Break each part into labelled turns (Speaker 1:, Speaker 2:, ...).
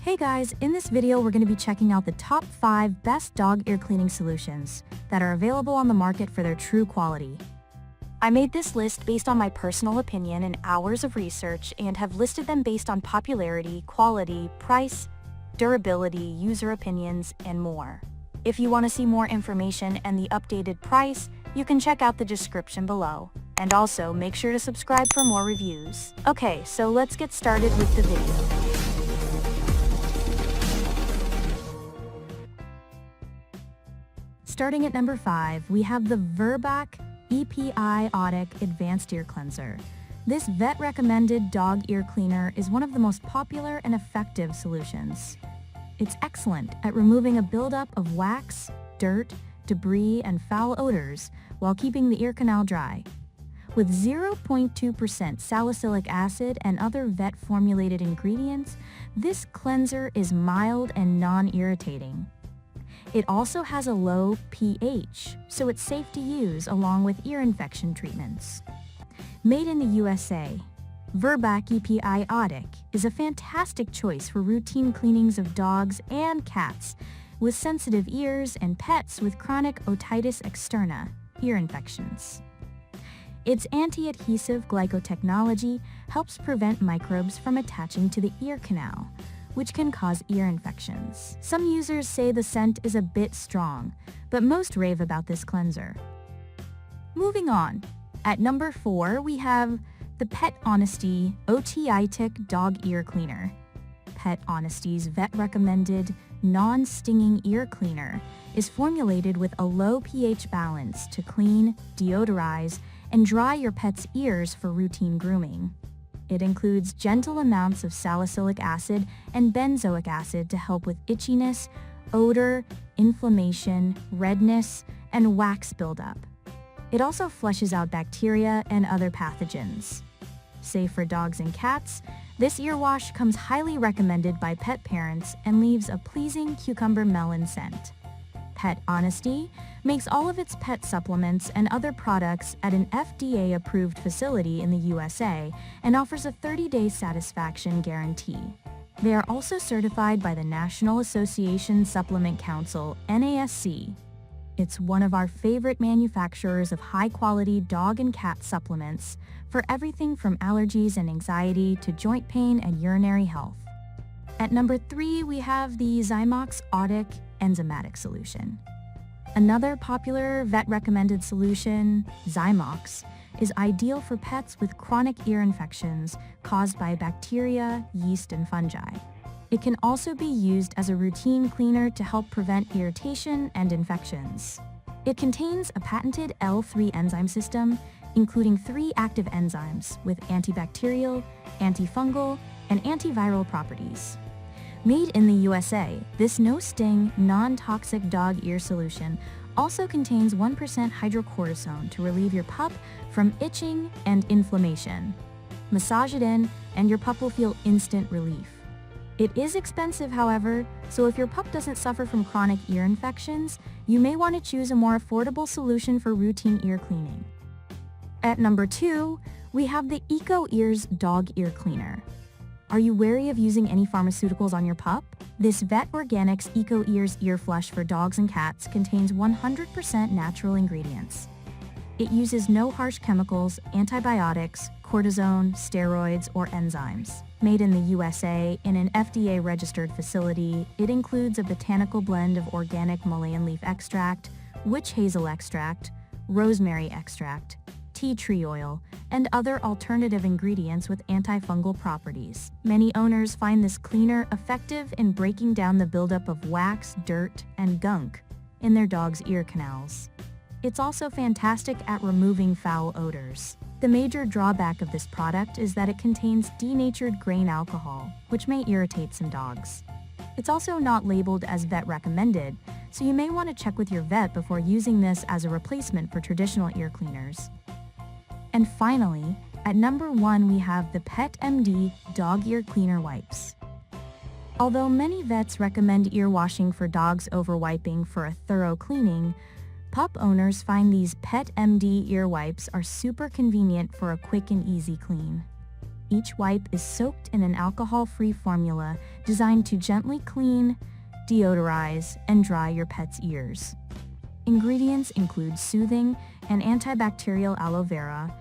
Speaker 1: Hey guys, in this video we're going to be checking out the top 5 best dog ear cleaning solutions that are available on the market for their true quality. I made this list based on my personal opinion and hours of research and have listed them based on popularity, quality, price, durability, user opinions, and more. If you want to see more information and the updated price, you can check out the description below. And also, make sure to subscribe for more reviews. Okay, so let's get started with the video. Starting at number 5, we have the Virbac Epi-Otic Advanced Ear Cleanser. This vet-recommended dog ear cleaner is one of the most popular and effective solutions. It's excellent at removing a buildup of wax, dirt, debris, and foul odors while keeping the ear canal dry. With 0.2% salicylic acid and other vet-formulated ingredients, this cleanser is mild and non-irritating. It also has a low pH, so it's safe to use along with ear infection treatments. Made in the USA, Virbac Epi-Otic is a fantastic choice for routine cleanings of dogs and cats with sensitive ears and pets with chronic otitis externa, ear infections. Its anti-adhesive glycotechnology helps prevent microbes from attaching to the ear canal, which can cause ear infections. Some users say the scent is a bit strong, but most rave about this cleanser. Moving on, at number 4 we have the Pet Honesty Epi-Otic Dog Ear Cleaner. Pet Honesty's vet-recommended non-stinging ear cleaner is formulated with a low pH balance to clean, deodorize, and dry your pet's ears for routine grooming. It includes gentle amounts of salicylic acid and benzoic acid to help with itchiness, odor, inflammation, redness, and wax buildup. It also flushes out bacteria and other pathogens. Safe for dogs and cats, this ear wash comes highly recommended by pet parents and leaves a pleasing cucumber melon scent. Pet Honesty makes all of its pet supplements and other products at an FDA-approved facility in the USA and offers a 30-day satisfaction guarantee. They are also certified by the National Association Supplement Council, NASC. It's one of our favorite manufacturers of high-quality dog and cat supplements for everything from allergies and anxiety to joint pain and urinary health. At number 3, we have the zymox Enzymatic solution. Another popular vet-recommended solution, Zymox, is ideal for pets with chronic ear infections caused by bacteria, yeast, and fungi. It can also be used as a routine cleaner to help prevent irritation and infections. It contains a patented L3 enzyme system, including 3 active enzymes with antibacterial, antifungal, and antiviral properties. Made in the USA, this no-sting, non-toxic dog ear solution also contains 1% hydrocortisone to relieve your pup from itching and inflammation. Massage it in, and your pup will feel instant relief. It is expensive, however, so if your pup doesn't suffer from chronic ear infections, you may want to choose a more affordable solution for routine ear cleaning. At number 2, we have the Eco-Ears Dog Ear Cleaner. Are you wary of using any pharmaceuticals on your pup? This Vet Organics Eco-Ears Ear Flush for dogs and cats contains 100% natural ingredients. It uses no harsh chemicals, antibiotics, cortisone, steroids, or enzymes. Made in the USA in an FDA-registered facility, it includes a botanical blend of organic mullein leaf extract, witch hazel extract, rosemary extract, tea tree oil, and other alternative ingredients with antifungal properties. Many owners find this cleaner effective in breaking down the buildup of wax, dirt, and gunk in their dog's ear canals. It's also fantastic at removing foul odors. The major drawback of this product is that it contains denatured grain alcohol, which may irritate some dogs. It's also not labeled as vet recommended, so you may want to check with your vet before using this as a replacement for traditional ear cleaners. And finally, at number 1 we have the Pet MD Dog Ear Cleaner Wipes. Although many vets recommend ear washing for dogs over wiping for a thorough cleaning, pup owners find these Pet MD ear wipes are super convenient for a quick and easy clean. Each wipe is soaked in an alcohol-free formula designed to gently clean, deodorize, and dry your pet's ears. Ingredients include soothing and antibacterial aloe vera,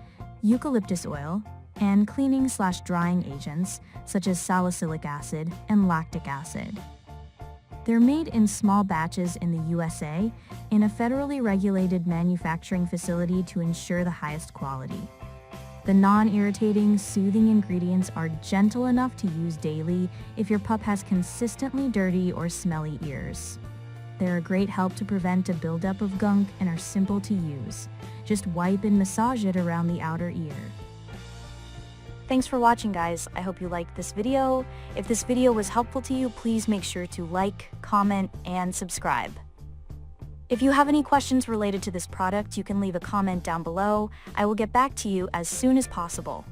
Speaker 1: eucalyptus oil, and cleaning/drying agents such as salicylic acid and lactic acid. They're made in small batches in the USA in a federally regulated manufacturing facility to ensure the highest quality. The non-irritating, soothing ingredients are gentle enough to use daily if your pup has consistently dirty or smelly ears. They're a great help to prevent a buildup of gunk and are simple to use. Just wipe and massage it around the outer ear. Thanks for watching, guys. I hope you liked this video. If this video was helpful to you, please make sure to like, comment, and subscribe. If you have any questions related to this product, you can leave a comment down below. I will get back to you as soon as possible.